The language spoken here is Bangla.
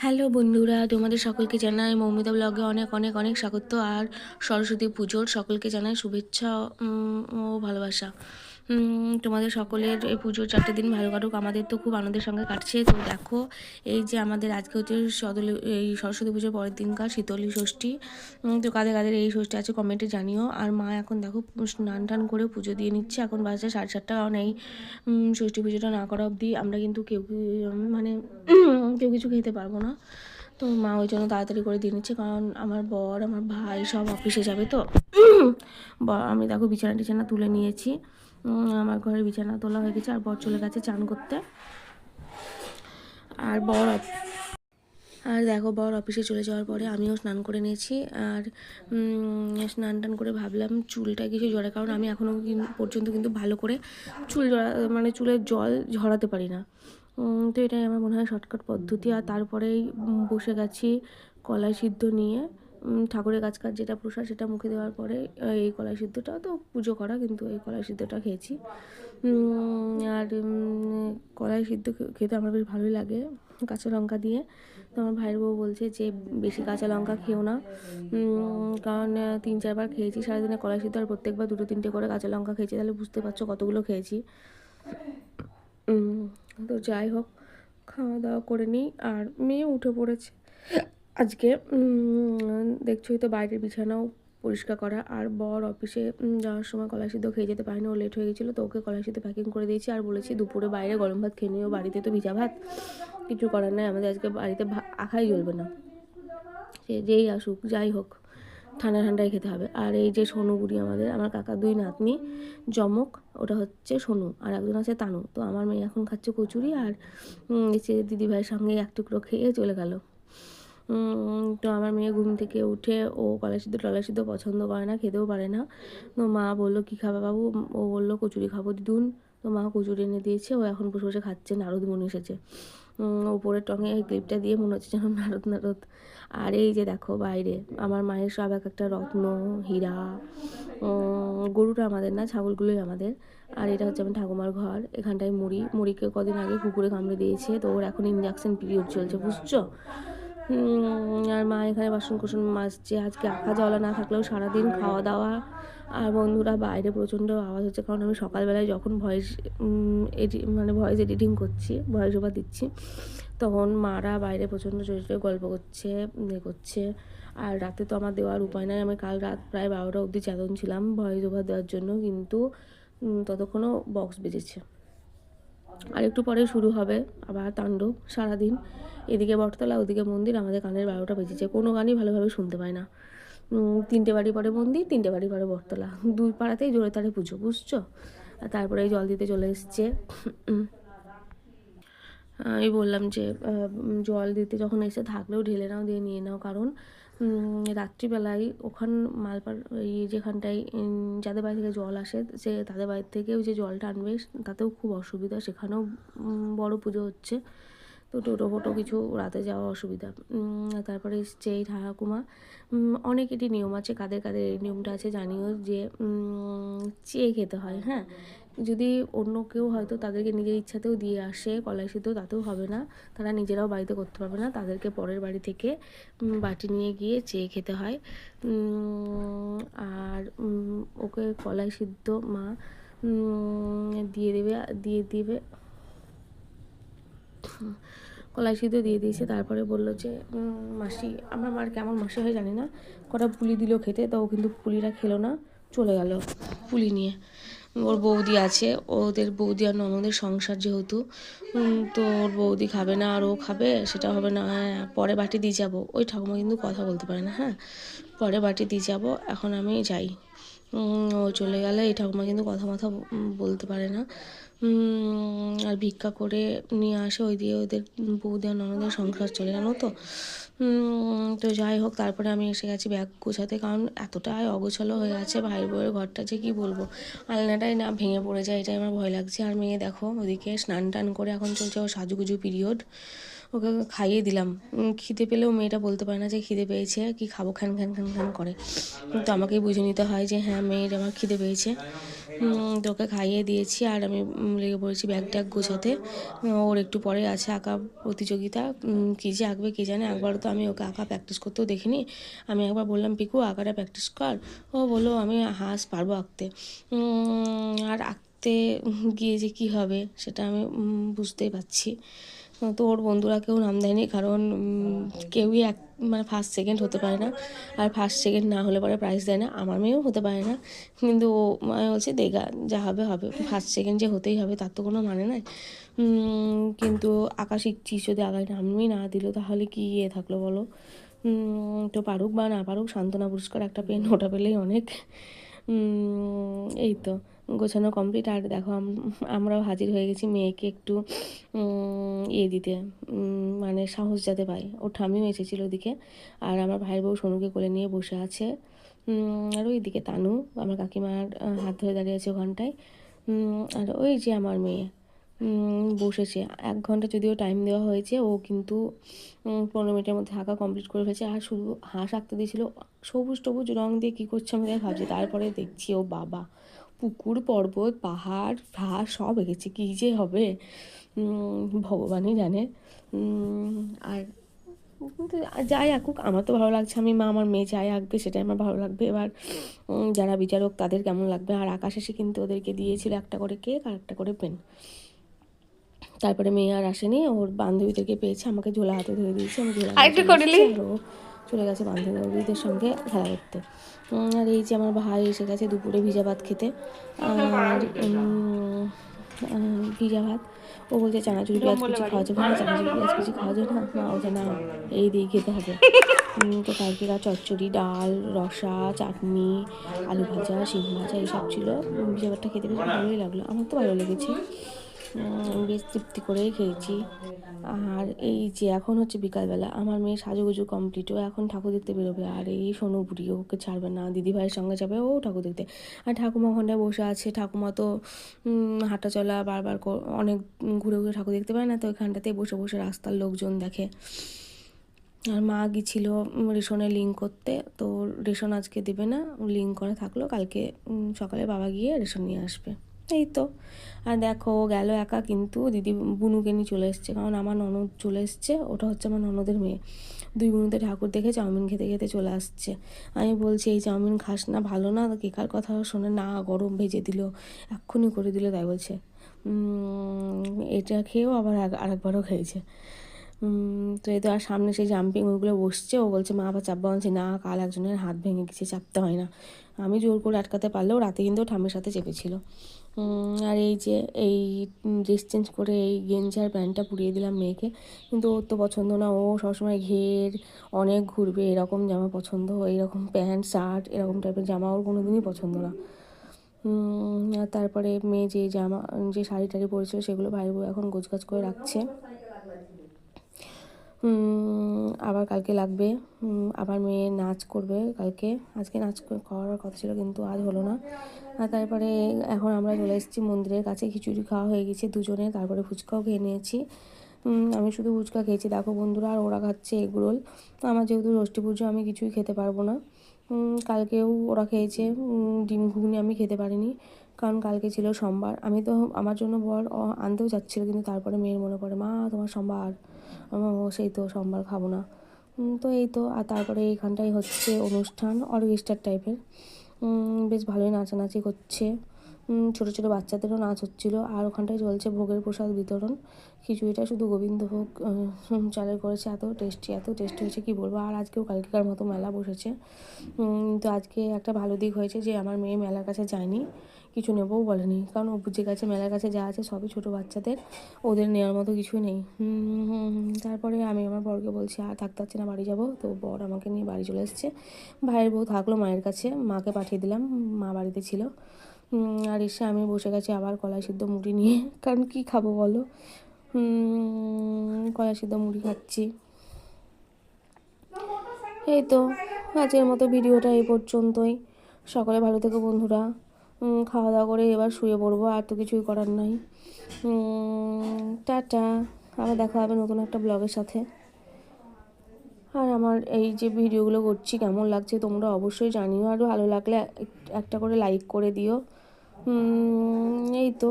হ্যালো বন্ধুরা, তোমাদের সকলকে জানাই মৌমিতা ব্লগে অনেক অনেক অনেক স্বাগত। আর সরস্বতী পুজোর সকলকে জানাই শুভেচ্ছা ও ভালোবাসা। তোমাদের সকলের এই পুজোর 4টে দিন ভালো কাটুক। আমাদের তো খুব আনন্দের সঙ্গে কাটছে। তো দেখো, এই যে আমাদের আজকে হচ্ছে এই সরস্বতী পুজোর পরের দিনকার শীতলী ষষ্ঠী। তো কাদের কাদের এই ষষ্ঠী আছে কমেন্টে জানিও। আর মা এখন দেখো স্নান টান করে পুজো দিয়ে নিচ্ছে। এখন বাজে 7:30, কারণ এই ষষ্ঠী পুজোটা না করা অবধি আমরা কিন্তু কেউ মানে কেউ কিছু খেতে পারবো না। তো মা ওই জন্য তাড়াতাড়ি করে দিয়ে নিচ্ছে, কারণ আমার বর আমার ভাই সব অফিসে যাবে। তো আমি দেখো বিছানা টিছানা তুলে নিয়েছি। আমার ঘরের বিছানা তোলা হয়ে গেছে, আর বর চলে গেছে চান করতে। আর দেখো, বর অফিসে চলে যাওয়ার পরে আমিও স্নান করে নিয়েছি। আর স্নান টান করে ভাবলাম চুলটা কিছু জড়ে, কারণ আমি এখনও পর্যন্ত কিন্তু ভালো করে চুলের জল ঝরাতে পারি না। তো এটাই আমার মনে হয় শর্টকাট পদ্ধতি। আর তারপরেই বসে গেছি কলাই সিদ্ধ নিয়ে। ঠাকুরের কাজ যেটা প্রসাদ সেটা মুখে দেওয়ার পরে এই কলাই সিদ্ধটা তো পুজো করা, কিন্তু এই কলাই সিদ্ধটা খেয়েছি। আর কলাই সিদ্ধ খেতে আমার বেশ ভালোই লাগে কাঁচা লঙ্কা দিয়ে। তো আমার ভাইয়ের বউ বলছে যে বেশি কাঁচা লঙ্কা খেও না, কারণ 3-4 বার খেয়েছি সারাদিনে কলাই সিদ্ধ, আর প্রত্যেকবার 2-3টে করে কাঁচা লঙ্কা খেয়েছি, তাহলে বুঝতে পারছো কতগুলো খেয়েছি। তো যাই হোক, খাওয়া দাওয়া করে নিই। আর মেয়ে উঠে পড়েছে আজকে। দেখছোই তো বাইরের বিছানাও পরিষ্কার করা। আর বর অফিসে যাওয়ার সময় কলাই সিদ্ধ খেয়ে যেতে পারেনি, ও লেট হয়ে গেছিলো, তো ওকে কলাই সিদ্ধ প্যাকিং করে দিয়েছি। আর বলেছি দুপুরে বাইরে গরম ভাত খেয়ে নিও, বাড়িতে তো ভিজা ভাত, কিছু করার নাই, আমাদের আজকে বাড়িতে আখাই জ্বলবে না, সে যেই আসুক যাই হোক ঠান্ডা ঠান্ডায় খেতে হবে। আর এই যে সোনু বুড়ি, আমার কাকা 2 নাতনি জমক, ওটা হচ্ছে সোনু, আর একজন আছে তানু। তো আমার মেয়ে এখন খাচ্ছে কচুরি, আর এসে দিদিভাইয়ের সঙ্গে এক টুকরো খেয়ে চলে গেল। তো আমার মেয়ে ঘুম থেকে উঠে ও কলাই সিদ্ধ টলাই সিদ্ধ পছন্দ করে না, খেতেও পারে না। তো মা বললো কী খাবে বাবু, ও বললো কচুরি খাবো দিদুন। তো মা কচুরি এনে দিয়েছে, ও এখন বসে বসে খাচ্ছে। নারদ মনে এসেছে, ওপরের টঙে এই ক্লিপটা দিয়ে মনে হচ্ছে যেন নারদ নারদ। আর এই যে দেখো বাইরে আমার মায়ের সব এক একটা রত্ন হীরা। গরুটা আমাদের না, ছাগলগুলোই আমাদের। আর এটা হচ্ছে আমার ঠাকুমার ঘর। এখানটায় মুড়িকে কদিন আগে কুকুরে কামড়ে দিয়েছে, তো ওর এখন ইঞ্জেকশন পিরিয়ড চলছে, বুঝছো। আর মা এখানে বাসন কোসন মাজছে। আজকে আঁকা জলা না থাকলেও সারাদিন খাওয়া দাওয়া। আর বন্ধুরা, বাইরে প্রচণ্ড আওয়াজ হচ্ছে, কারণ আমি সকালবেলায় যখন ভয়েস এডিটিং করছি, ভয়েস ওভার দিচ্ছি, তখন মারা বাইরে প্রচণ্ড জোরে জোরে গল্প করছে, করছে। আর রাতে তো আমার দেওয়ার উপায় নাই, আমি কাল রাত প্রায় 12টা অবধি চেতন ছিলাম ভয়েস ওভার দেওয়ার জন্য, কিন্তু ততক্ষণও বক্স বেজেছে। আর একটু পরে শুরু হবে আবার তাণ্ডব সারাদিন। এদিকে বটতলা, ওদিকে মন্দির, আমাদের কানের 12টা বেজেছে, কোনো গানই ভালোভাবে শুনতে পায় না। 3টে বাড়ি পরে মন্দির, 3টে বাড়ি পরে বটতলা, 2 পাড়াতেই জোরে তারে পুজো, বুঝছো। আর তারপরে জল দিতে চলে এসছে। আমি বললাম যে জল দিতে যখন এসে থাকলেও ঢেলে নাও, দিয়ে নিয়ে নাও, কারণ রাত্রিবেলায় ওখান মালপার যেখানটায় যাদের বাড়ি থেকে জল আসে, সে তাদের বাড়ি থেকেও যে জলটা আনবে তাতেও খুব অসুবিধা, সেখানেও বড় পুজো হচ্ছে, তো টোটো ফোটো কিছু রাতে যাওয়া অসুবিধা। তারপরে এসছে এই ঠাকুমা। অনেকেরই নিয়ম আছে, কাদের কাদের এই নিয়মটা আছে জানিও, যে চেয়ে খেতে হয়। হ্যাঁ, যদি অন্য কেউ হয়তো তাদেরকে নিজের ইচ্ছাতেও দিয়ে আসে কলাই সিদ্ধ, তাতেও হবে না, তারা নিজেরাও বাড়িতে করতে পারবে না, তাদেরকে পরের বাড়ি থেকে বাটি নিয়ে গিয়ে চেয়ে খেতে হয়। আর ওকে কলাই সিদ্ধ মা দিয়ে দেবে কলাই সিদ্ধ দিয়ে দিয়েছে। তারপরে বললো যে মাসি, আমার মার কেমন মাসি হয় জানি না, কটা পুলি দিল খেতে, তো ও কিন্তু পুলিটা খেলো না, চলে গেল পুলি নিয়ে। ওর বৌদি আছে, ওদের বৌদি আর ননদের সংসার যেহেতু, তো ওর বৌদি খাবে না আর ও খাবে, সেটা হবে না। হ্যাঁ, পরে বাটি দিয়ে যাবো, ওই ঠাকুমা কিন্তু কথা বলতে পারে না। হ্যাঁ, পরে বাটি দিয়ে যাবো, এখন আমি যাই। ও চলে গেলে এই ঠাকুমা কিন্তু কথা বলতে পারে না। আর ভিক্ষা করে নিয়ে আসে, ওই দিয়ে ওদের বৌদি আর ননদের সংসার চলে, জানো তো। তো যাই হোক, তারপরে আমি এসে গেছি ব্যাগ গোছাতে, কারণ এতটাই অগোছালো হয়ে আছে ভাইয়ের বউয়ের ঘরটা, যে কী বলবো, আলনাটাই না ভেঙে পড়ে যায়, এটাই আমার ভয় লাগছে। আর মেয়ে দেখো ওদিকে স্নান টান করে এখন চলছে ওর সাজুগুজু পিরিয়ড, ওকে খাইয়ে দিলাম। খিদে পেলেও মেয়েটা বলতে পারে না যে খিদে পেয়েছে, কি খাবো, খ্যান খ্যান খ্যান খ্যান করে, তো আমাকেই বুঝে নিতে হয় যে হ্যাঁ মেয়ের আমার খিদে পেয়েছে। তো ওকে খাইয়ে দিয়েছি আর আমি লেগে পড়েছি ব্যাগ ট্যাগ গোছাতে। ওর একটু পরে আছে আঁকা প্রতিযোগিতা, কী যে আঁকবে কে জানে। একবারও তো আমি ওকে আঁকা প্র্যাকটিস করতেও দেখিনি। আমি একবার বললাম পিকু আঁকাটা প্র্যাকটিস কর, ও বললো আমি হাঁস পারবো আঁকতে। আর আঁকতে গিয়ে যে কী হবে সেটা আমি বুঝতেই পারছি। তো ওর বন্ধুরা কেউ নাম দেয়নি, কারণ কেউই মানে ফার্স্ট সেকেন্ড হতে পারে না, আর ফার্স্ট সেকেন্ড না হলে পরে প্রাইজ দেয় না। আমার মেয়েও হতে পারে না, কিন্তু ও মানে বলছে দেখা যা হবে হবে, ফার্স্ট সেকেন্ড যে হতেই হবে তার তো কোনো মানে নাই। কিন্তু আঁকা শিখছিস, যদি আঁকায় নামই না দিল তাহলে কি থাকলো বলো। তো পারুক বা না পারুক, সান্ত্বনা পুরস্কার একটা পেন ওটা পেলেই অনেক। এই তো গোছানো কমপ্লিট। আর দেখো আমরাও হাজির হয়ে গেছি মেয়েকে একটু দিতে, মানে সাহস যাতে পায়। ওর ঠামিও এসেছিলো ওদিকে, আর আমার ভাইয়ের বউ সোনুকে কোলে নিয়ে বসে আছে। আর ওইদিকে তানু আমার কাকিমার হাত ধরে দাঁড়িয়ে আছে ওখানটায়। আর ওই যে আমার মেয়ে বসেছে। 1 ঘন্টা যদিও টাইম দেওয়া হয়েছে, ও কিন্তু 15 মিনিটের মধ্যে আঁকা কমপ্লিট করে ফেলেছে। আর শুধু হাঁস আঁকতে দিয়েছিল, সবুজ টবুজ রং দিয়ে কী করছে আমি তাই ভাবছি। তারপরে দেখছি ও বাবা পুকুর, পর্বত, পাহাড়, ঘাস সব এঁকেছে। কী যে হবে ভগবানই জানে। আর কিন্তু যাই আঁকুক আমার তো ভালো লাগছে। আমি মা, আমার মেয়ে যাই আঁকবে সেটাই আমার ভালো লাগবে। এবার যারা বিচারক তাদের কেমন লাগবে। আর আঁকা শেষে কিন্তু ওদেরকে দিয়েছিল একটা করে কেক আর একটা করে পেন। তারপরে মেয়ে আর আসেনি, ওর বান্ধবীদেরকে পেয়েছে, আমাকে ঝোলা হাতে ধরে দিয়েছে, আমি ঝোলা নিয়ে চলে এসেছি। আর ও চলে গেছে বান্ধবীদের সঙ্গে খেলা করতে। আর এই যে আমার ভাই এসে গেছে দুপুরে ভিজা ভাত খেতে। আর ভিজা ভাত, ও বলছে চানাচুরি পেঁয়াজ কুচি খাওয়া যাবে না, চানাচুরি পেঁয়াজ কুচি খাওয়া যাবে না। মা বলছে না এই দিয়ে খেতে হবে। তো কালকেরা চচ্চড়ি, ডাল, রসা, চাটনি, আলু ভাজা, শিম ভাজা এইসব ছিল। ভিজা ভাতটা খেতে বেশ ভালোই লাগলো, আমার তো ভালো লেগেছে, বেশ তৃপ্তি করেই খেয়েছি। আর এই যে এখন হচ্ছে বিকালবেলা, আমার মেয়ে সাজুগুজু কমপ্লিট, ও এখন ঠাকুর দেখতে বেরোবে। আর এই সোনু বুড়ি ওকে ছাড়বে না, দিদিভাইয়ের সঙ্গে যাবে ও ঠাকুর দেখতে। আর ঠাকুমা ওখানটায় বসে আছে। ঠাকুমা তো হাঁটা চলা বারবার অনেক ঘুরে ঘুরে ঠাকুর দেখতে পায় না, তো ওইখানটাতেই বসে বসে রাস্তার লোকজন দেখে। আর মা গিয়েছিল রেশনে লিঙ্ক করতে, তো রেশন আজকে দেবে না, লিঙ্ক করা থাকলো, কালকে সকালে বাবা গিয়ে রেশন নিয়ে আসবে। এই তো। আর দেখো গেল একা, কিন্তু দিদি বুনুকে নিয়ে চলে এসছে, কারণ আমার ননদ চলে এসছে, ওটা হচ্ছে আমার ননদের মেয়ে। 2 বুনুতে ঠাকুর দেখে চাউমিন খেতে খেতে চলে আসছে। আমি বলছি এই চাউমিন খাস না, ভালো না, কেকার কথা শোনে না, গরম ভেজে দিল, এক্ষুনি করে দিল, তাই বলছে। এটা খেয়েও আবার আরেকবারও খেয়েছে। তো এই তো আর সামনে সেই জাম্পিং ওইগুলো বসছে, ও বলছে মা আবার চাপবা, বলছি না কাল একজনের হাত ভেঙে গেছে, চাপতে হয় না। আমি জোর করে আটকাতে পারলেও রাতে কিন্তু ঠাম্মির সাথে চেপেছিল। আর এই যে এই ড্রেস চেঞ্জ করে এই গেঞ্জি আর প্যান্টটা পুড়িয়ে দিলাম মেয়েকে, কিন্তু ওর তো পছন্দ না। ও সবসময় ঘের অনেক ঘুরবে এরকম জামা পছন্দ, এইরকম প্যান্ট শার্ট এরকম টাইপের জামা ওর কোনো দিনই পছন্দ না। আর তারপরে মেয়ে যে শাড়ি টাড়ি পরেছিল সেগুলো ভাইয়ের বউ এখন গোছগাছ করে রাখছে। আবার কালকে লাগবে, আবার মেয়ে নাচ করবে কালকে। আজকে নাচ করার কথা ছিল কিন্তু আজ হলো না। আর তারপরে এখন আমরা চলে এসেছি মন্দিরের কাছে, খিচুড়ি খাওয়া হয়ে গেছে দুজনে, তারপরে ফুচকাও খেয়ে নিয়েছি। আমি শুধু ফুচকা খেয়েছি দেখো বন্ধুরা, আর ওরা খাচ্ছে এগরোল। আমার যেহেতু ষষ্ঠী পুজো আমি কিছুই খেতে পারবো না। কালকেও ওরা খেয়েছে ডিম ঘুগনি, আমি খেতে পারিনি, কারণ কালকে ছিল সোমবার। আমি তো আমার জন্য বর আনতেও যাচ্ছিলো, কিন্তু তারপরে মেয়ের মনে পড়ে মা তোমার সোমবার, সেই তো সোমবার খাবো না। তো এই তো। আর তারপরে এইখানটায় হচ্ছে অনুষ্ঠান অর্কেস্ট্রার টাইপের, বেশ ভালোই নাচানাচি করছে, ছোটো ছোটো বাচ্চাদেরও নাচ হচ্ছিলো। আর ওখানটায় চলছে ভোগের প্রসাদ বিতরণ। খিচুড়িটা শুধু গোবিন্দভোগ চালের করেছে, এত টেস্টি হয়েছে কী বলবো। আর আজকেও কালকেকার মতো মেলা বসেছে। তো আজকে একটা ভালো দিক হয়েছে যে আমার মেয়ে মেলার কাছে যায়নি, কিছু নেবও বলেনি, কারণ ও বুঝে গেছে মেলার কাছে যা আছে সবই ছোটো বাচ্চাদের, ওদের নেওয়ার মতো কিছুই নেই। তারপরে আমি আমার বরকে বলছি আর থাকতে পারছি না, বাড়ি যাব। তো বর আমাকে নিয়ে বাড়ি চলে এসছে। ভাইয়ের বউ থাকলো মায়ের কাছে, মাকে পাঠিয়ে দিলাম, মা বাড়িতে ছিল। আর এসে আমি বসে গেছি আবার কলাই সিদ্ধ মুড়ি নিয়ে, কারণ কী খাবো বলো, কলাই সিদ্ধ মুড়ি খাচ্ছি। এই তো আজকের মতো ভিডিওটা এই পর্যন্তই। সকলে ভালো থেকো বন্ধুরা, খাওয়া দাওয়া করে এবার শুয়ে পড়বো, আর তো কিছুই করার নাই। টাটা, আবার দেখা হবে নতুন একটা ব্লগের সাথে। আর আমার এই যে ভিডিওগুলো করছি কেমন লাগছে তোমরা অবশ্যই জানিও, আর ভালো লাগলে একটা করে লাইক করে দিও। এই তো